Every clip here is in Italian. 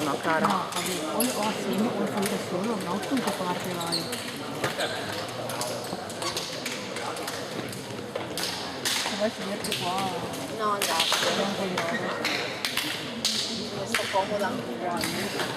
No, cara. No, vabbè, o assieme o fai da solo, no? Tu che parte vai? Se vuoi sederti qua... No, grazie. Non voglio. Sto comoda anche qua.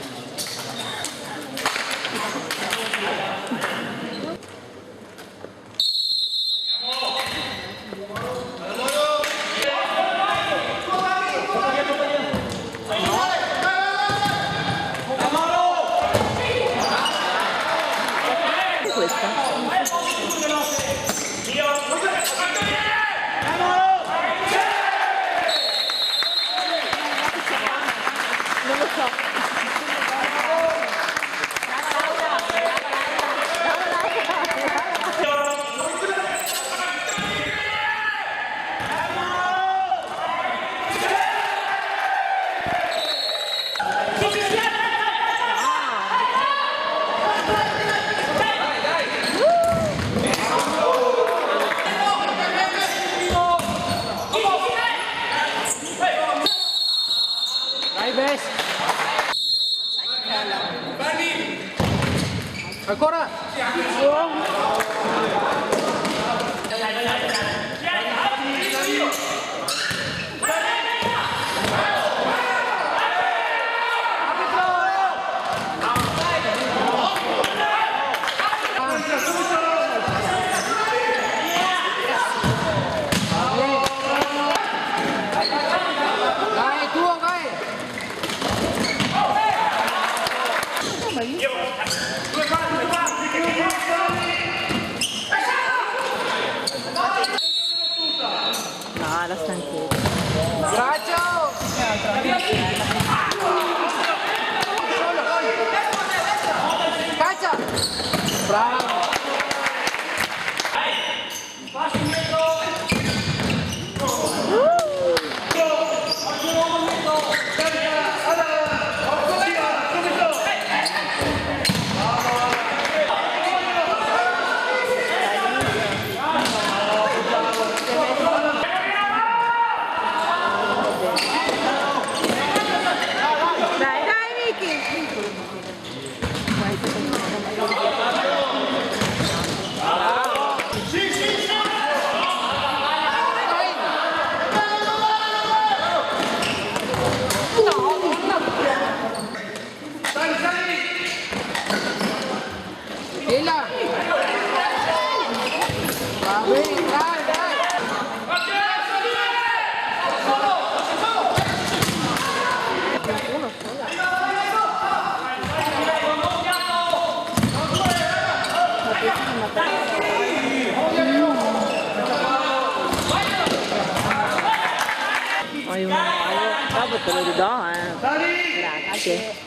Ancora! Dai, tuo, vai! No, la stanchezza. Braccio! Caccia! Bravo! Dopo te lo ridò, Grazie.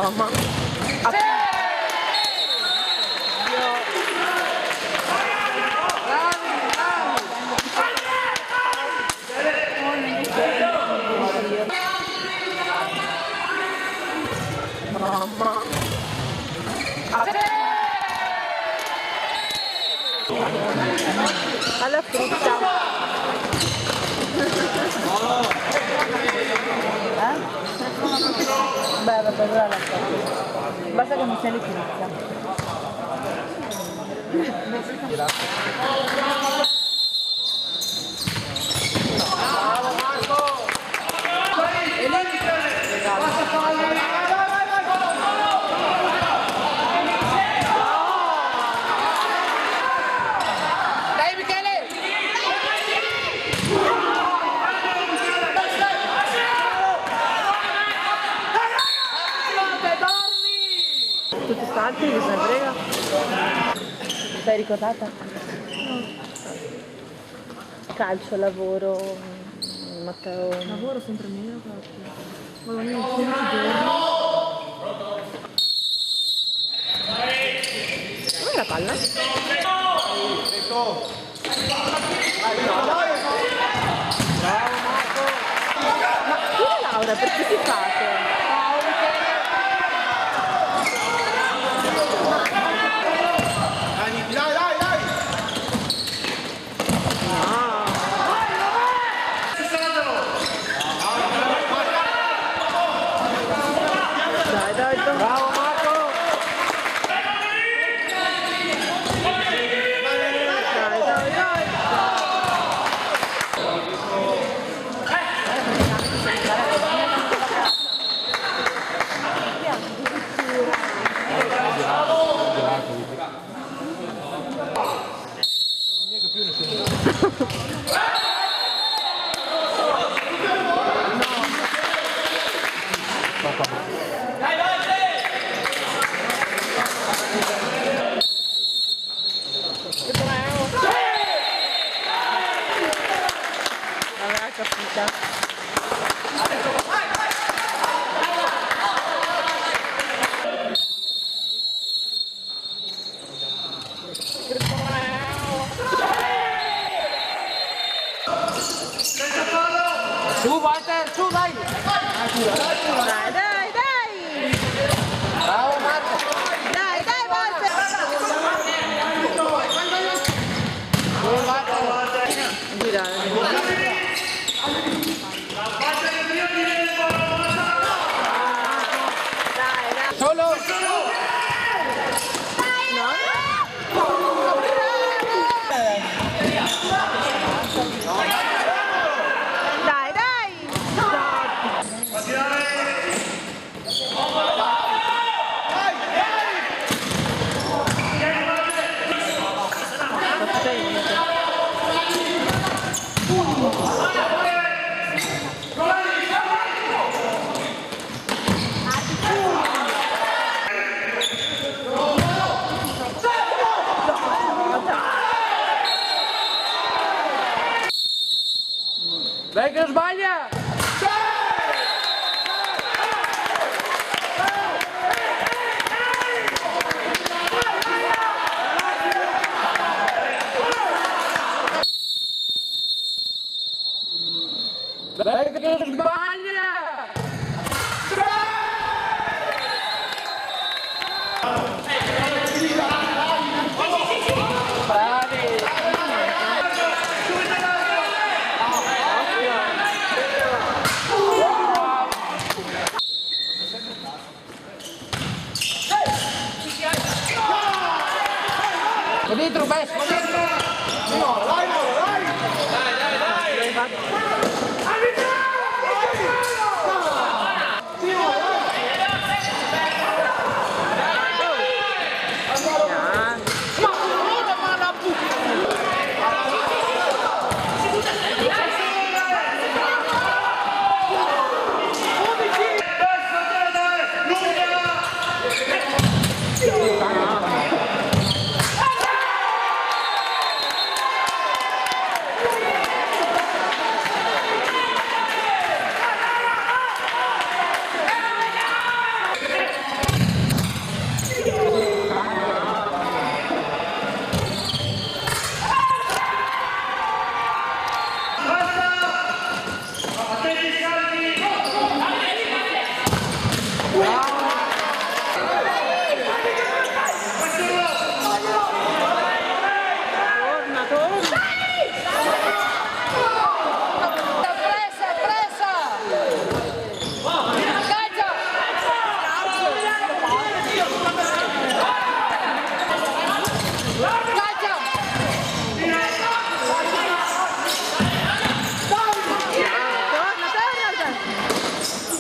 Mamma. Mamma. Alla frutta. Beh, vabbè, allora la so. Basta che non sia liquidizia. Dai Michele! Tutti stanchi, che se ne frega. Sei ricordata? Calcio, lavoro, Matteo. Lavoro sempre meno proprio. Ma non è 15 giorni. Dov'è la palla? Ma scusa Laura, perché si fate? Dai, dai, dai. Bravo Marco! Dai, dai, dai. Aveva capito. Su Walter, su dai! Dai, dai, dai. Bravo Marco! Dai, dai, Walter. Su Walter! Girare. Dai, dai. Solo! Dai, dai. Dai che non sbaglia! Dai che non sbaglia! Va dentro, Bess, va dentro!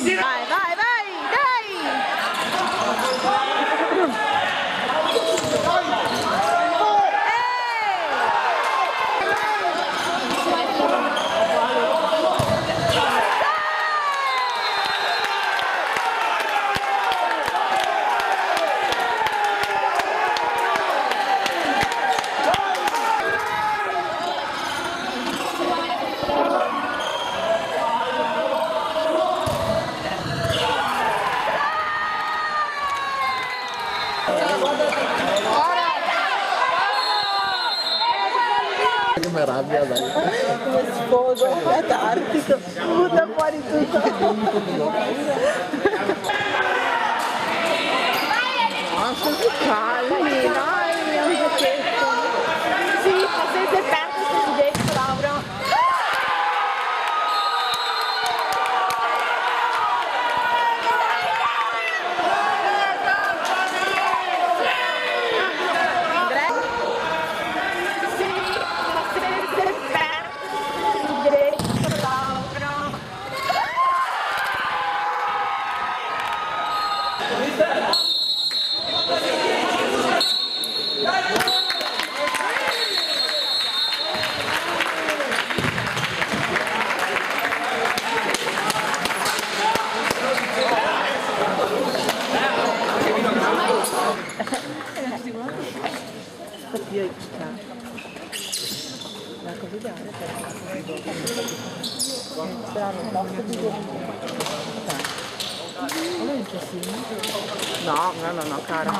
Vai, vai, vai, dai! Che meraviglia, dai. Come sfogo catartico, butta fuori tutto. Ma così calmi, dai, è un giochetto. Sì, ma se sei perso sei dentro, Laura. No, cara.